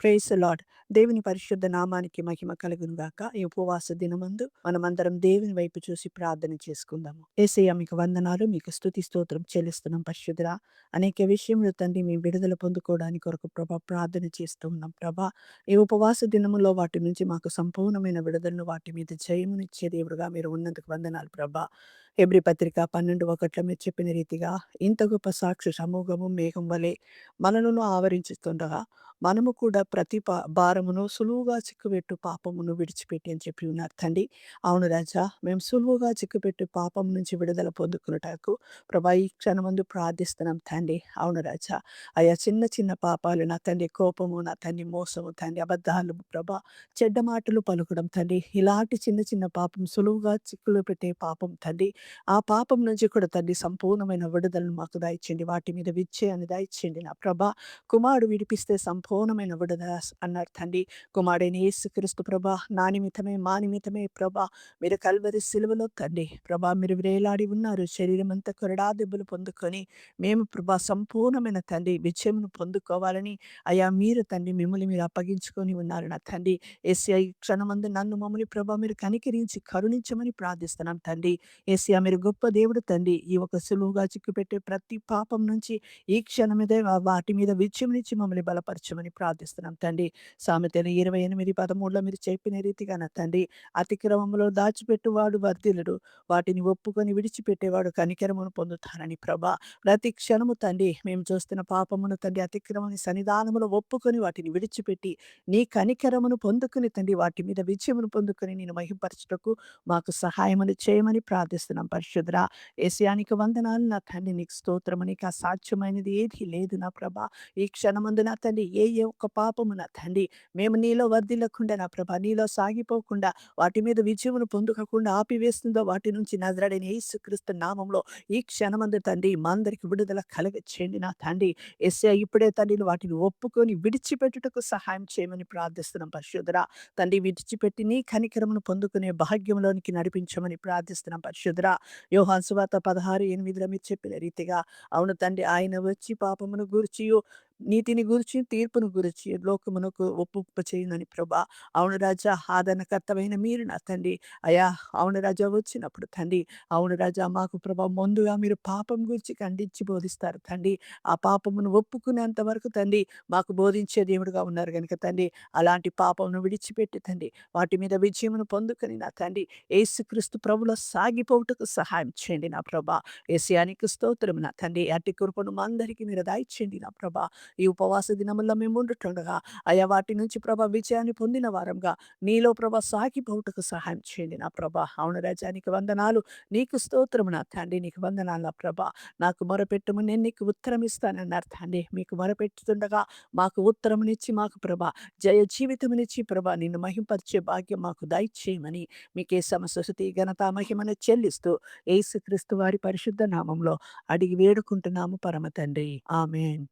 Praise the lord. దేవుని పరిశుద్ధ నామానికి మహిమ కలుగును గాక. ఈ ఉపవాస దినమందు మనమందరం దేవుని వైపు చూసి ప్రార్థన చేసుకుందాము. యేసయ్య మీకు వందనాలు, మీకు స్తుతి స్తోత్రం చెల్లిస్తున్నాం పరిశుద్ధుడా. అనేక విషయములు తండ్రి మేము విడుదల పొందుకోవడానికి కొరకు ప్రభా ప్రార్థన చేస్తూ ఉన్నాం ప్రభా. ఈ ఉపవాస దినములో వాటి నుంచి మాకు సంపూర్ణమైన విడుదలను, వాటి మీద జయమునిచ్చే దేవుడుగా మీరు ఉన్నందుకు వందనాలు ప్రభా. హెబ్రీ పత్రిక 12:1 మీరు చెప్పిన రీతిగా ఇంత గొప్ప సాక్షి సమూహము మేఘం వలె మనలను ఆవరించుతుండగా మనము కూడా ప్రతి భారమును సులువుగా చిక్కుపెట్టు పాపమును విడిచిపెట్టి అని చెప్పి ఉన్నారు తండ్రి. అవును రాజా, మేము సులువుగా చిక్కుపెట్టు పాపం నుంచి విడుదల పొందుకున్నటకు ప్రభా ఈ క్షణమందు ప్రార్థిస్తున్నాం తండ్రి. అవును రాజా, అయా చిన్న చిన్న పాపాలు నా తండ్రి, కోపము నా తండ్రి, మోసము తండ్రి, అబద్ధాలు ప్రభా, చెడ్డ మాటలు పలుకడం తండ్రి, ఇలాంటి చిన్న చిన్న పాపం సులువుగా చిక్కులు పెట్టే పాపం తండ్రి. ఆ పాపం నుంచి కూడా తండ్రి సంపూర్ణమైన విడుదలను మాకు దయచేయండి. వాటి మీద విజయాన్ని దయచేయండి నా ప్రభా. కుమారుడు విడిపిస్తే సంపూర్ణమైన విడుదల అన్నారు తండ్రి. కుమారుడైన యేసుక్రీస్తు ప్రభా, నా నిమిత్తమే మా నిమిత్తమే ప్రభా మీరు కల్వరి సిలువలో తండ్రి ప్రభా మీరు వేలాడి ఉన్నారు. శరీరం అంతా కొరడా దెబ్బలు పొందుకొని మేము ప్రభా సంపూర్ణమైన తండ్రి విజయమును పొందుకోవాలని అయ్యా మీరు తండ్రి మిమ్మల్ని మీరు అప్పగించుకొని ఉన్నారు నా తండ్రి. యేసయ్య ఈ క్షణమందు నన్ను మమ్మల్ని ప్రభా మీరు కనికరించి కరుణించమని ప్రార్థిస్తున్నాం తండ్రి. యేసయ్య మీరు గొప్ప దేవుడు తండ్రి. ఈ ఒక సులువుగా చిక్కుపెట్టే ప్రతి పాపం నుంచి ఈ క్షణమిదే వాటి మీద విజయమునిచ్చి మమ్మల్ని బలపరచమని ప్రార్థిస్తున్నాం తండ్రి. సామెతలు 28:13 మీరు చెప్పిన రీతిగా నా తండ్రి, అతిక్రమంలో దాచిపెట్టువాడు వర్ధిల్లుడు, వాటిని ఒప్పుకొని విడిచిపెట్టేవాడు కనికరమును పొందుతారని ప్రభా. ప్రతి క్షణము తండ్రి మేము చూస్తున్న పాపమును తండ్రి అతిక్రమని సన్నిధానములో ఒప్పుకొని వాటిని విడిచిపెట్టి నీ కనికరమును పొందుకుని తండ్రి వాటి మీద విజయమును పొందుకొని నేను మహింపరచుటకు మాకు సహాయమును చేయమని ప్రార్థిస్తున్నాం పరిశుద్ధుడా. యేసయ్యానికి వందనాలు నా తండ్రి, నీకు స్తోత్రము. నీకు అసాధ్యమైనది ఏది లేదు నా ప్రభా. ఈ క్షణమందు నా తండ్రి ఏ ఒక్క పాపము నా తండ్రి మేము నీలో వర్ధిల్లకుండా నా ప్రభా, నీలో సాగిపోకుండా వాటి మీద విజయమును పొందుకోకుండా ఆపివేస్తుందో వాటి నుంచి నజరేయుడైన యేసుక్రీస్తు నామంలో ఈ క్షణమందు తండ్రి మా అందరికి విడుదల కలగచేయండి నా తండ్రి. యేసయ్య ఇప్పుడే తండ్రి వాటిని ఒప్పుకొని విడిచిపెట్టుటకు సహాయం చేయమని ప్రార్థిస్తున్నాం పరిశుద్ధుడా. తండ్రి విడిచిపెట్టి నీ కనికరమును పొందుకునే భాగ్యంలోనికి నడిపించమని ప్రార్థిస్తున్నాం పరిశుద్ధుడా. యోహాను సువార్త 16:8 మీరు చెప్పిన రీతిగా అవును తండ్రి, ఆయన వచ్చి పాపమును గూర్చియు నీతిని గూర్చి తీర్పును గురించి లోకమునకు ఒప్పుప్ప చేయనని ప్రభా. అవును రాజా, ఆదరణకర్తమైన మీరు నా తండ్రి అయా అవును రాజా వచ్చినప్పుడు తండ్రి అవును రాజా మాకు ప్రభా ముందుగా మీరు పాపం గురించి ఖండించి బోధిస్తారు తండ్రి. ఆ పాపమును ఒప్పుకునేంత వరకు తండ్రి మాకు బోధించే దేవుడుగా ఉన్నారు గనుక తండ్రి అలాంటి పాపమును విడిచిపెట్టి తండ్రి వాటి మీద విజయమును పొందుకొని నా తండ్రి యేసుక్రీస్తు ప్రభులో సాగిపోవుటకు సహాయం చేయండి నా ప్రభా. యేసయ్యానికి స్తోత్రం నా తండ్రి. అట్టి కృపను మా అందరికీ మీరు దయచేయండి నా ప్రభా. ఈ ఉపవాస దినముల్లో మేము ఉండుచుండగా అయా వాటి నుంచి ప్రభా విజయాన్ని పొందిన వారంగా నీలో ప్రభా సాగిపోవుటకు సహాయం చేయండి నా ప్రభా. అవును రాజా, నీకు వందనాలు, నీకు స్తోత్రము నా తండ్రి, నీకు వందనాలు నా ప్రభా. నాకు మొరపెట్టుము నేను నీకు ఉత్తరం ఇస్తానన్నారు తండ్రి. మీకు మొరపెట్టుతుండగా మాకు ఉత్తరమునిచ్చి మాకు ప్రభా జయ జీవితమునిచ్చి ప్రభా నిన్ను మహింపరిచే భాగ్యం మాకు దయచేయమని మీకే సమస్త స్తుతి ఘనత మహిమను చెల్లిస్తూ యేసుక్రీస్తు వారి పరిశుద్ధ నామంలో అడిగి వేడుకుంటున్నాము పరమ తండ్రి. ఆమేన్.